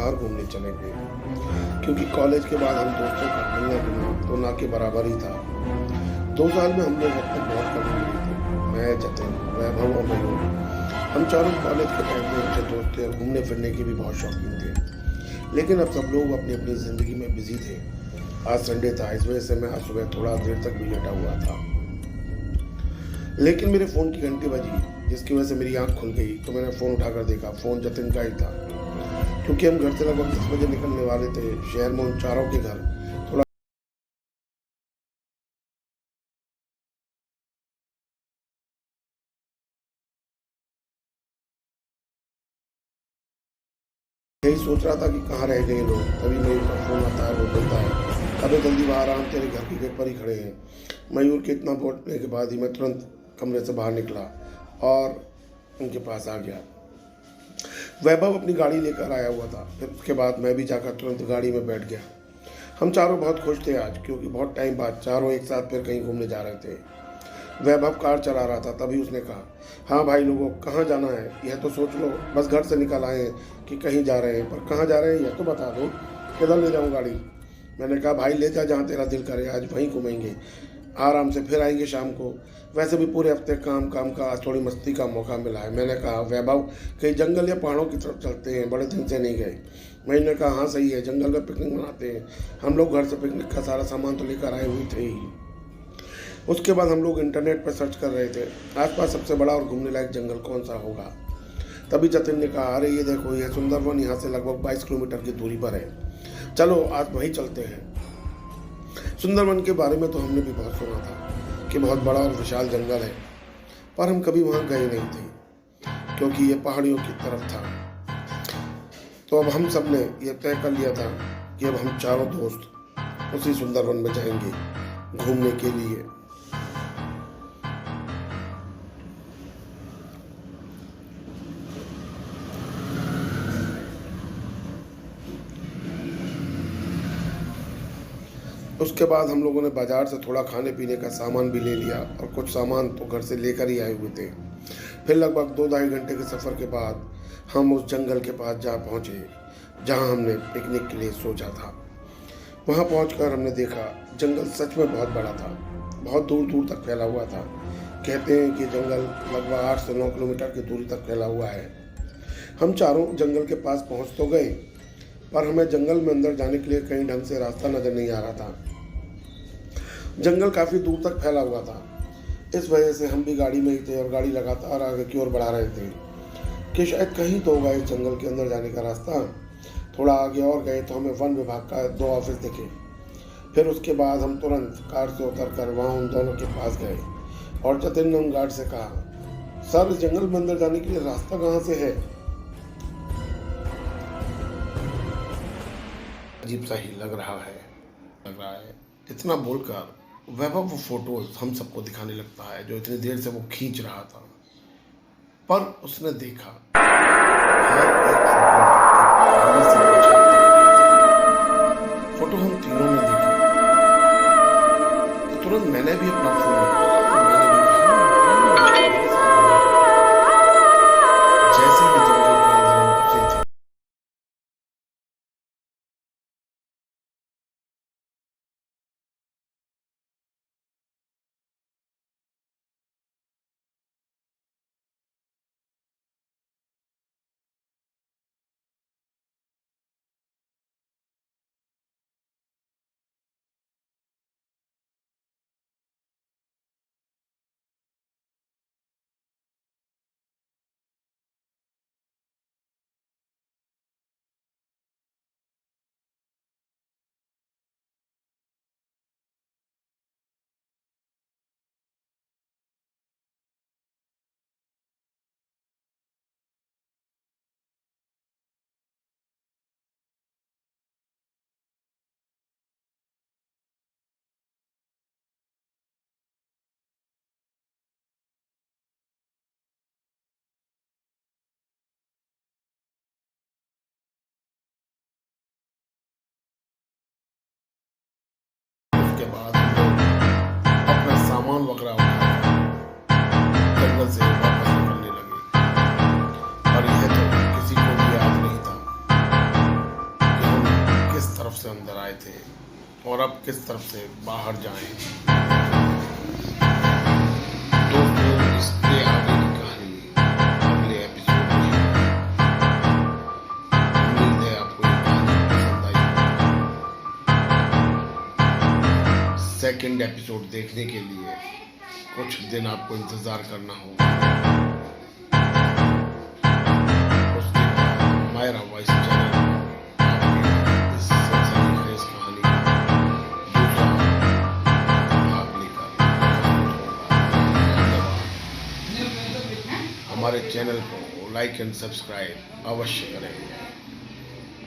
बाहर घूमने चले गए, क्योंकि कॉलेज के बाद हम दोस्तों का मिलना जुलना तो ना के बराबर ही था। 2 साल में हम लोग अब तक बहुत कम मिले थे। मैं, जतिन, वैभव और मयूर, हम चारों कॉलेज के टाइम में अच्छे दोस्त थे और घूमने फिरने के भी बहुत शौकीन थे। लेकिन अब सब लोग अपनी अपनी ज़िंदगी में बिजी थे। आज संडे था, इस वजह से मैं आज सुबह थोड़ा देर तक भी लेटा हुआ था। लेकिन मेरे फ़ोन की घंटी बजी, जिसकी वजह से मेरी आंख खुल गई। तो मैंने फ़ोन उठाकर देखा, फ़ोन जतिन का ही था। क्योंकि हम घर से लगभग 10 बजे निकलने वाले थे। शहर में उन चारों के घर थोड़ा यही सोच रहा था कि कहाँ रह गए लोग। तभी मयूर का फ़ोन आता है। वो बोलता है, अबे जल्दी बाहर आ, तेरे घर के गेट पर ही खड़े हैं। मयूर के इतना बोलने के बाद ही मैं तुरंत कमरे से बाहर निकला और उनके पास आ गया। वैभव अपनी गाड़ी लेकर आया हुआ था। फिर उसके बाद मैं भी जाकर तुरंत गाड़ी में बैठ गया। हम चारों बहुत खुश थे आज, क्योंकि बहुत टाइम बाद चारों एक साथ फिर कहीं घूमने जा रहे थे। वैभव कार चला रहा था। तभी उसने कहा, हाँ भाई लोगों, कहाँ जाना है यह तो सोच लो। बस घर से निकल आए हैं कि कहीं जा रहे हैं, पर कहाँ जा रहे हैं यह तो बता दो। किधर ले जाऊँ गाड़ी? मैंने कहा, भाई ले जा जहाँ तेरा दिल करे, आज वहीं घूमेंगे आराम से, फिर आएंगे शाम को। वैसे भी पूरे हफ्ते काम काम का, आज थोड़ी मस्ती का मौका मिला है। मैंने कहा, वैभव कहीं जंगल या पहाड़ों की तरफ चलते हैं, बड़े दिन से नहीं गए। मैंने कहा, हाँ सही है, जंगल में पिकनिक मनाते हैं। हम लोग घर से पिकनिक का सारा सामान तो लेकर आए हुए थे ही। उसके बाद हम लोग इंटरनेट पर सर्च कर रहे थे आसपास सबसे बड़ा और घूमने लायक जंगल कौन सा होगा। तभी जतिन ने कहा, अरे ये देखो, यह सुंदरवन यहाँ से लगभग 22 किलोमीटर की दूरी पर है। चलो आज वहीं चलते हैं। सुंदरवन के बारे में तो हमने भी बहुत सुना था कि बहुत बड़ा और विशाल जंगल है, पर हम कभी वहाँ गए नहीं थे, क्योंकि ये पहाड़ियों की तरफ था। तो अब हम सब ने यह तय कर लिया था कि अब हम चारों दोस्त उसी सुंदरवन में जाएंगे घूमने के लिए। उसके बाद हम लोगों ने बाजार से थोड़ा खाने पीने का सामान भी ले लिया और कुछ सामान तो घर से लेकर ही आए हुए थे। फिर लगभग 2-2.5 घंटे के सफ़र के बाद हम उस जंगल के पास जा पहुँचे जहाँ हमने पिकनिक के लिए सोचा था। वहाँ पहुँचकर हमने देखा जंगल सच में बहुत बड़ा था, बहुत दूर दूर तक फैला हुआ था। कहते हैं कि जंगल लगभग 8 से 9 किलोमीटर की दूरी तक फैला हुआ है। हम चारों जंगल के पास पहुँच तो गए, पर हमें जंगल में अंदर जाने के लिए कहीं ढंग से रास्ता नज़र नहीं आ रहा था। जंगल काफ़ी दूर तक फैला हुआ था। इस वजह से हम भी गाड़ी में ही थे और गाड़ी लगातार आगे की ओर बढ़ा रहे थे कि शायद कहीं तो होगा इस जंगल के अंदर जाने का रास्ता। थोड़ा आगे और गए तो हमें वन विभाग का 2 ऑफिस दिखे। फिर उसके बाद हम तुरंत कार से उतरकर वहाँ उन दोनों के पास गए और जतिन ने उन गार्ड से कहा, सर इस जंगल में अंदर जाने के लिए रास्ता कहाँ से है? अजीब सा ही लग रहा है। इतना बोलकर वैभव वो फोटोज हम सबको दिखाने लगता है जो इतनी देर से वो खींच रहा था। पर उसने देखा हर एक फोटो हम तीनों ने देखी। तो तुरंत मैंने भी अपना फोन निकाला। जैसे ही जंगल के अंदर हम घुसे थे, उसके बाद हम लोग अपना सामान वगैरह उठाकर जंगल से वापस निकलने लगे। और यह तो किसी को भी याद नहीं था किस तरफ से अंदर आए थे और अब किस तरफ से बाहर जाएं। दोस्तों, इसके आगे की कहानी अगले एपिसोड में। उम्मीद है आपको ये कहानी पसंद आई। सेकंड एपिसोड देखने के लिए कुछ दिन आपको इंतजार करना होगा। उसके बाद मायरा वॉइस चैनल इस सनसनीखेज कहानी का दूसरा भाग लेकर हमारे चैनल को लाइक एंड सब्सक्राइब अवश्य करें।